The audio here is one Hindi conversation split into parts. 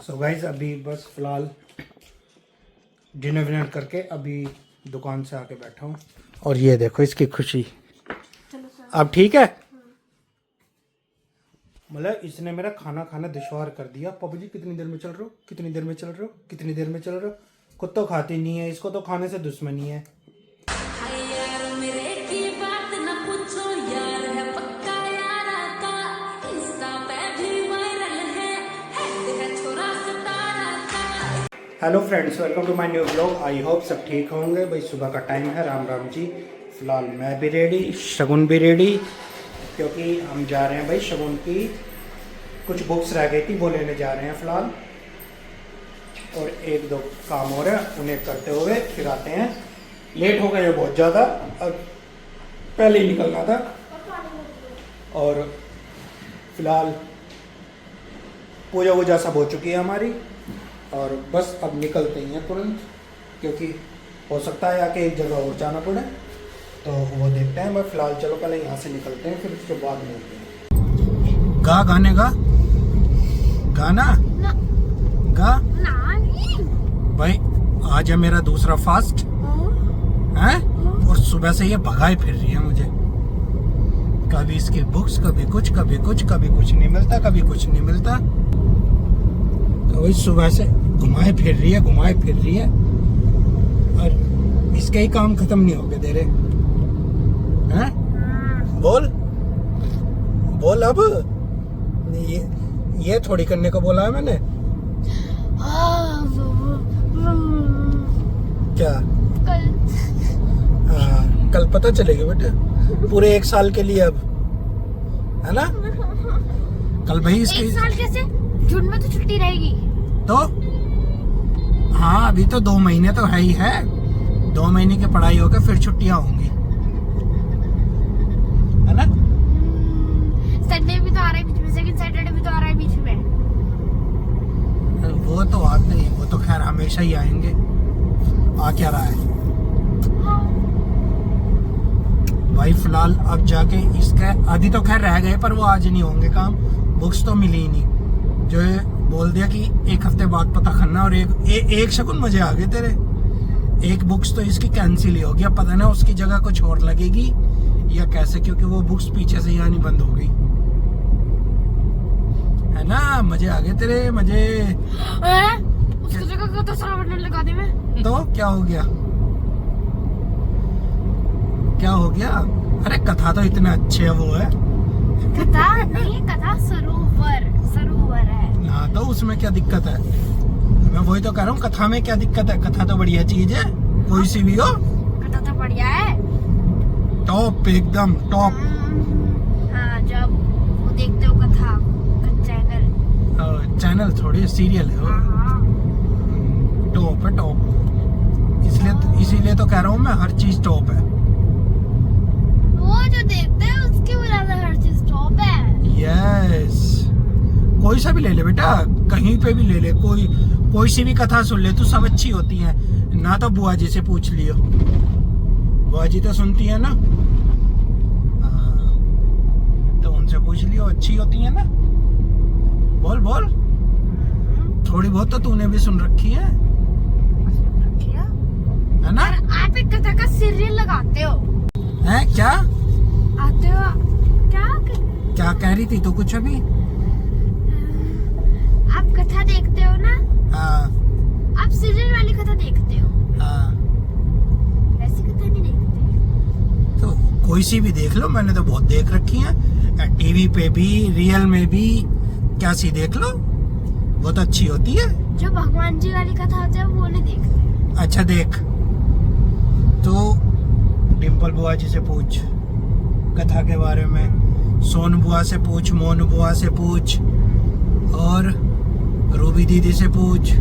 सो गाइस अभी बस फिलहाल डिनर विनर करके अभी दुकान से आके बैठा हूँ और ये देखो इसकी खुशी। अब ठीक है, मतलब इसने मेरा खाना खाना दुश्वार कर दिया। पप्पू जी कितनी देर में चल रहे हो, कितनी देर में चल रहे हो, कितनी देर में चल रहे हो। खुद तो खाती नहीं है, इसको तो खाने से दुश्मनी है। Hello friends, welcome to my new blog. I hope सब ठीक होंगे। भाई सुबह का टाइम है, राम राम जी। फिलहाल मैं भी रेडी, शगुन भी रेडी, क्योंकि हम जा रहे हैं भाई शगुन की कुछ बुक्स रह गई थी वो लेने जा रहे हैं फिलहाल। और एक दो काम हो रहा है उन्हें करते हुए फिर आते हैं। लेट हो गए बहुत ज़्यादा, अब पहले ही निकलना था। और फिलहाल पूजा वूजा सब हो चुकी है हमारी और बस अब निकलते ही हैं तुरंत, क्योंकि हो सकता है आके एक जगह और जाना पड़े, तो वो देखते हैं। बस फिलहाल चलो पहले यहाँ से निकलते हैं, फिर उसके बाद मिलते हैं। गा गाने का गाना ना। गा ना। भाई आज है मेरा दूसरा फास्ट है और सुबह से ये भगाए फिर रही है मुझे। कभी इसकी बुक्स, कभी कुछ, कभी कुछ, कभी कुछ नहीं मिलता, कभी कुछ नहीं मिलता। तो वही सुबह से घुमाए फिर रही है, घुमाए फिर रही है और इसके ही काम खत्म नहीं हो गए दे रहे हैं। बोल बोल अब। ये थोड़ी करने को बोला है मैंने। क्या कल पता चलेगी बेटे, पूरे 1 साल के लिए अब, है ना। कल भाई इसकी 1 साल कैसे, जून में तो छुट्टी रहेगी। तो हाँ अभी तो 2 महीने तो है ही है। 2 महीने की पढ़ाई होकर फिर छुट्टियां होंगी, है ना। संडे भी तो आ रहा है बीच में, सेकंड सैटरडे भी तो आ रहा है बीच में। वो तो आते ही, वो तो खैर हमेशा ही आएंगे। आ क्या रहा है भाई फिलहाल अब जाके इसका अभी तो खैर रह गए, पर वो आज नहीं होंगे काम। बुक्स तो मिली ही नहीं, जो है बोल दिया कि 1 हफ्ते बाद पता करना। और एक शकुन मजे आ गए तेरे। एक बुक्स तो इसकी कैंसिल ही हो गया, पता ना उसकी जगह कुछ और लगेगी या कैसे, क्योंकि वो बुक्स पीछे से ही आनी बंद हो गई, है ना। मजे आ गए तेरे, मजे। उसकी जगह को तो सारा बटन लगा दे मैं। तो क्या हो गया, क्या हो गया। अरे कथा तो इतने अच्छे है, वो है कथा नहीं, कथा सरोवर, सरोवर है। हाँ तो उसमें क्या दिक्कत है। मैं वही तो कह रहा हूँ, कथा में क्या दिक्कत है। कथा तो बढ़िया चीज है, कोई सी भी हो। कथा तो बढ़िया है, टॉप एकदम टॉप। हाँ जब वो देखते हो कथा चैनल, चैनल थोड़ी सीरियल है वो। टॉप है टॉप, इसीलिए तो कह रहा हूँ मैं, हर चीज टॉप है। वो जो देखते हैं उसकी वजह से हर चीज टॉप है। यस, कोई सा भी ले ले बेटा, कहीं पे भी ले ले, कोई सी भी कथा सुन ले, तो सब अच्छी होती है ना। तो बुआ जी से पूछ लियो, बुआ जी तो सुनती है ना। तो उनसे पूछ लियो, अच्छी होती है ना। बोल बोल, थोड़ी बहुत तो तूने भी सुन रखी है ना। आप एक कथा का सीरियल लगाते हो है क्या, आते हो क्या कह रही थी तो कुछ अभी। आप कथा देखते हो ना। हाँ आप सीरियल वाली कथा देखते हो, हाँ, वैसी कथा नहीं देखते। तो कोई सी भी देख लो, मैंने तो बहुत देख रखी है। टीवी पे भी, रियल में भी, क्या सी देख लो, बहुत अच्छी होती है। जो भगवान जी वाली कथा होती है वो नहीं देखते। अच्छा देख, तो डिम्पल बुआ जी से पूछ कथा के बारे में, सोन बुआ से पूछ, मोन बुआ से पूछ, और रूबी दीदी से पूछ,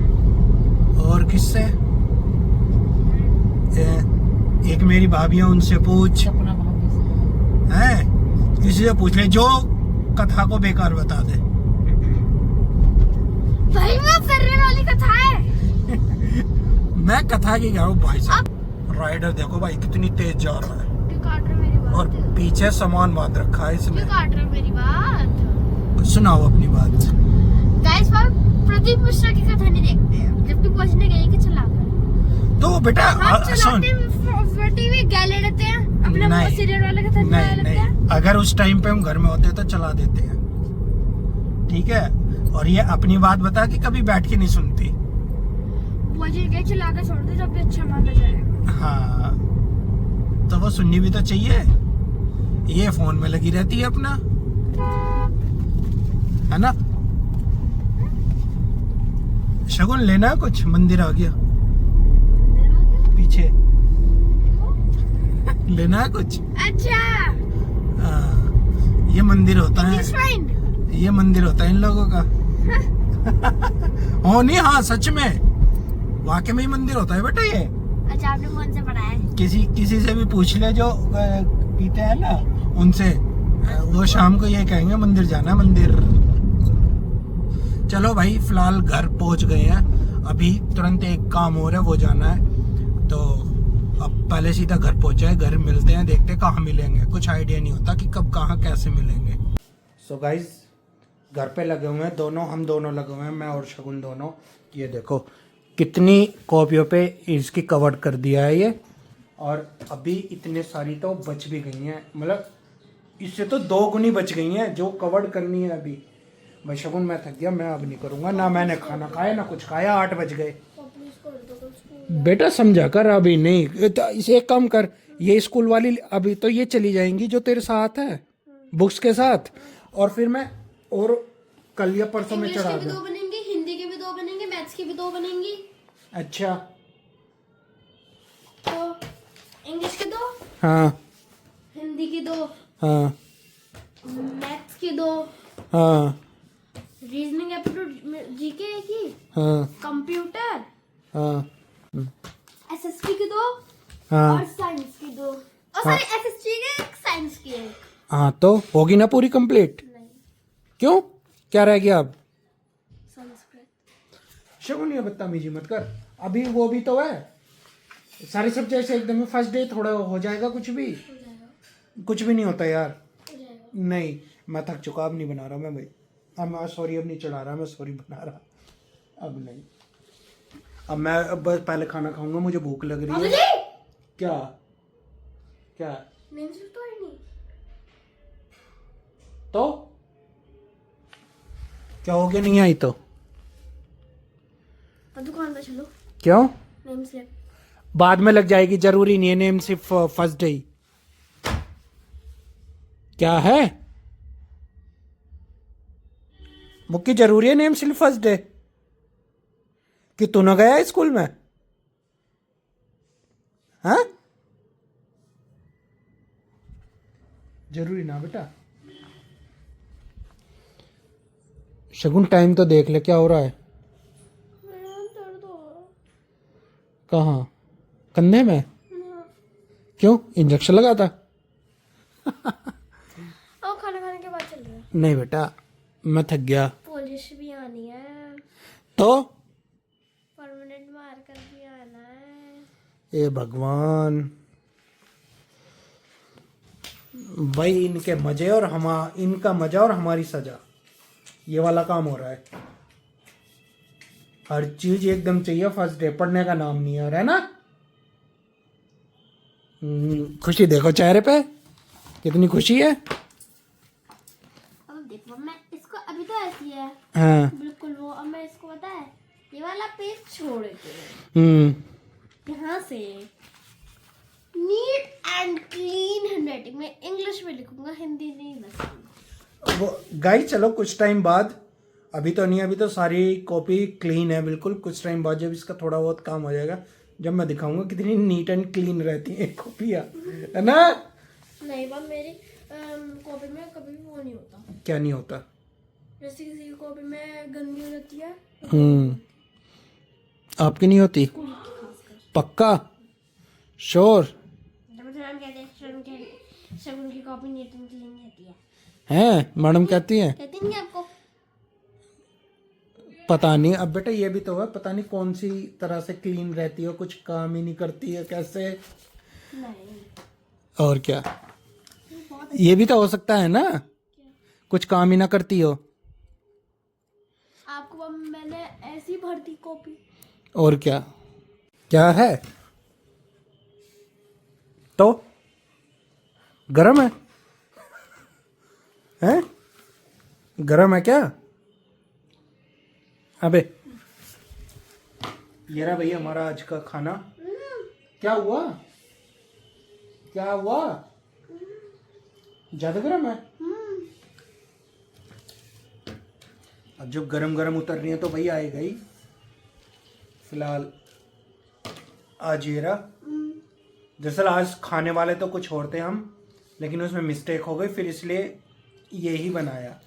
और किससे, एक मेरी भाभी है उनसे पूछ, है किसी से पूछ ले जो कथा को बेकार बता दे। भाई वो सीरियल वाली कथा है। मैं कथा की कह रहा हूँ भाई साहब। राइडर देखो भाई कितनी तेज जा रहा है, और पीछे सामान बांध रखा है इसने। काट रहा मेरी बात। सुनाओ अपनी बात। गाइस प्रदीप मिश्रा की कथा नहीं देखते हैं, जबकि पहुंचने गए कि चला कर तो बेटा हम सुन, चलाते टीवी गैले रहते हैं अपने नहीं, सीरियल वाले कथा चला नहीं लेते हैं। नहीं, अगर उस टाइम पे हम घर में होते तो चला देते हैं, ठीक है। और ये अपनी बात बता कि कभी बैठ के नहीं सुनती। मुझे क्या चला कर छोड़ दो जब भी अच्छा माना जाएगा। हाँ तो वो सुननी भी तो चाहिए, ये फोन में लगी रहती है अपना, है ना। शगुन लेना कुछ, मंदिर आ गया पीछे लेना है कुछ। अच्छा ये मंदिर होता है, English friend? ये मंदिर होता है इन लोगों का। हो नहीं, हाँ सच में वाकई में ही मंदिर होता है बेटा ये। अच्छा आपने कौन से पढ़ा है? किसी से भी पूछ ले जो पीते हैं ना उनसे, वो शाम को ये कहेंगे मंदिर जाना है, मंदिर। चलो भाई फिलहाल घर पहुंच गए हैं, अभी तुरंत एक काम हो रहा है वो जाना है, तो अब पहले सीधा घर पहुंचा है, घर मिलते हैं, देखते हैं कहाँ मिलेंगे, कुछ आइडिया नहीं होता कि कब कहाँ कैसे मिलेंगे। सो गाइज घर पे लगे हुए हैं दोनों, हम दोनों लगे हुए हैं, मैं और शगुन दोनों। ये देखो कितनी कॉपियों पे इसकी कवर कर दिया है ये, और अभी इतने सारी तो बच भी गई हैं, मतलब इससे तो 2 गुनी बच गई हैं जो कवर करनी है अभी। भाई शगुन मैं थक गया, मैं अब नहीं करूँगा, ना मैंने खाना खाया ना कुछ खाया, 8 बज गए। बेटा समझा कर, अभी नहीं तो इसे एक काम कर, ये स्कूल वाली अभी तो ये चली जाएंगी जो तेरे साथ है बुक्स के साथ, और फिर मैं और कल या परसों में चढ़ा दूँ। 2 बनेंगे, हिंदी के भी 2 बनेंगे, मैथ्स के भी 2 बनेंगी। अच्छा तो इंग्लिश के 2, हाँ, हिंदी की 2, हाँ, मैथ्स की 2, हाँ, रीजनिंग एप्टीट्यूड जीके की, हाँ, कंप्यूटर, हाँ, एसएसटी की 2 हाँ, और साइंस की 2, और सॉरी एसएसटी की 1, साइंस की 1। हाँ तो होगी ना पूरी कंप्लीट। नहीं, क्यों, क्या रह गया अब? संस्कृत। शगुन ये बदतमीजी मत कर, अभी वो भी तो है, सारे सब्जेक्ट से एकदम फर्स्ट डे थोड़ा हो जाएगा, कुछ भी हो जाएगा, कुछ भी नहीं होता यार। हो जाएगा। नहीं मैं थक चुका, अब नहीं बना रहा मैं भाई, अब सॉरी अब नहीं चढ़ा रहा मैं, सॉरी बना रहा अब नहीं। अब मैं अब बस पहले खाना खाऊंगा, मुझे भूख लग रही है। क्या क्या नेम सिर्फ तो ही नहीं, तो क्या हो गया, नहीं आई तो अब दुकान पे चलो, क्यों? नेम सिर्फ बाद में लग जाएगी, जरूरी नहीं है नेम सिर्फ फर्स्ट डे। क्या है मुक्की, जरूरी है नेम सिर्फ फर्स्ट डे? कि तू ना गया स्कूल में? हाँ जरूरी ना बेटा। शगुन टाइम तो देख ले क्या हो रहा है। दर्द हो रहा कहाँ, कंधे में? है। क्यों, इंजेक्शन लगा था? अब खाना खाने के बाद चल रहा है। नहीं बेटा मैं थक गया। पुलिस भी आनी है, तो परमानेंट मार्कर भी आना है। ए भगवान भाई, इनके मजे और इनका मजा और हमारी सजा, ये वाला काम हो रहा है। हर चीज एकदम चाहिए फर्स्ट डे, पढ़ने का नाम नहीं आ रहा है ना। खुशी देखो चेहरे पे, कितनी खुशी है। अब देखो मैं इसको, अभी तो ऐसी है हाँ बिल्कुल वो, अब मैं इसको पता है ये वाला पेज छोड़ के यहाँ से नीट एंड क्लीन हैंडराइटिंग में इंग्लिश में लिखूंगा, हिंदी नहीं बस। वो गाइस चलो कुछ टाइम बाद, अभी तो नहीं, अभी तो सारी कॉपी क्लीन है बिल्कुल, कुछ टाइम बाद जब इसका थोड़ा बहुत काम हो जाएगा, जब मैं दिखाऊंगा कितनी नीट एंड क्लीन रहती है कॉपियाँ, है ना। नहीं बात मेरी कॉपी में कभी भी वो नहीं होता, क्या नहीं होता? जैसे किसी की कॉपी में गंदी हो जाती है, आपकी नहीं होती? पक्का श्योर? शगुन की कॉपी नीट एंड क्लीन रहती है। हैं मैडम कहती हैं? कहती नहीं आपको? पता नहीं, अब बेटा ये भी तो है, पता नहीं कौन सी तरह से क्लीन रहती है, कुछ काम ही नहीं करती है कैसे। नहीं और क्या, ये भी तो हो सकता है ना, कुछ काम ही ना करती हो। आपको मैंने ऐसी भर दी कॉपी। और क्या क्या है तो गरम है हैं? गरम है क्या? अबे ये रहा भैया हमारा आज का खाना। क्या हुआ? क्या हुआ? ज्यादा गरम है? अब जब गरम गरम उतरनी है तो भैया आएगा ही। फिलहाल आज ये रहा। दरअसल आज खाने वाले तो कुछ और थे हम, लेकिन उसमें मिस्टेक हो गई, फिर इसलिए ये ही बनाया।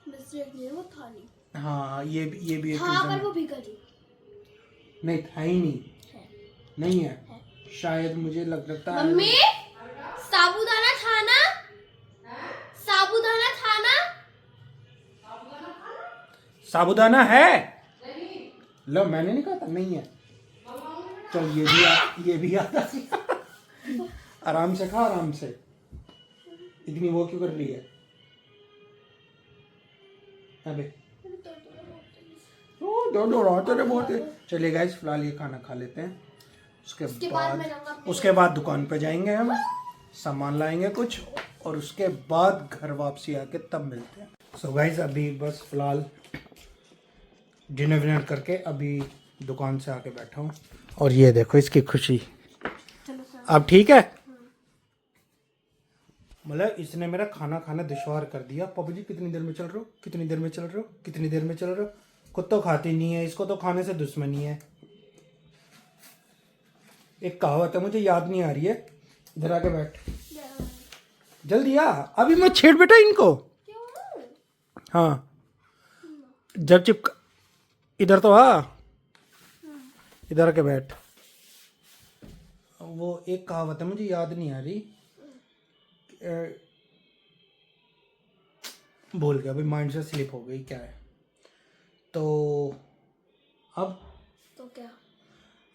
मिस्टेक नहीं, वो था नहीं। हाँ ये भी एक हाँ reason पर है। वो भीगा थी। नहीं था ही नहीं। है। नहीं है, शायद मुझे लगता है। मम्मी साबूदाना था ना? साबूदाना था ना? साबूदाना है? लो मैंने नहीं कहा था नहीं है। चल ये भी आता आराम से खा, आराम से। इतनी वो क्यों कर रही है? अबे दो रात है बहुत है। चलिए गाइस फिलहाल ये खाना खा लेते हैं, उसके बाद दुकान पे जाएंगे, हम सामान लाएंगे कुछ, और उसके बाद घर वापसी आके तब मिलते हैं। सो गाइस अभी बस फिलहाल डिनर विनर करके अभी दुकान से आके बैठा हूँ, और ये देखो इसकी खुशी। अब ठीक है, मतलब इसने मेरा खाना खाना दुश्वार कर दिया। पापा जी कितनी देर में चल रहे हो, कितनी देर में चल रहे हो, कितनी देर में चल रहे हो? खुद तो खाती नहीं है, इसको तो खाने से दुश्मनी है। एक कहावत है, मुझे याद नहीं आ रही है। इधर आके बैठ, जल्दी आ, अभी मैं छेड़ बेटा इनको। हाँ जब चिप इधर तो आ, इधर आके बैठ। वो एक कहावत है, मुझे याद नहीं आ रही, भूल गया अभी, माइंड से स्लिप हो गई। क्या है तो अब क्या?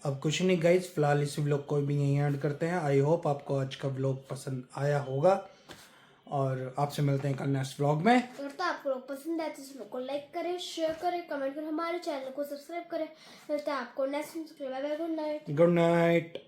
अब कुछ नहीं गाइस, फिलहाल इस व्लॉग को भी यहीं एंड करते हैं। आई होप आपको आज का व्लॉग पसंद आया होगा, और आपसे मिलते हैं कल नेक्स्ट व्लॉग में। अगर तो आपको लोग पसंद आए तो इस व्लॉग को लाइक करें, शेयर करें, कमेंट करें, हमारे चैनल को सब्सक्राइब करें। मिलते हैं आपको next. Good night. Good night.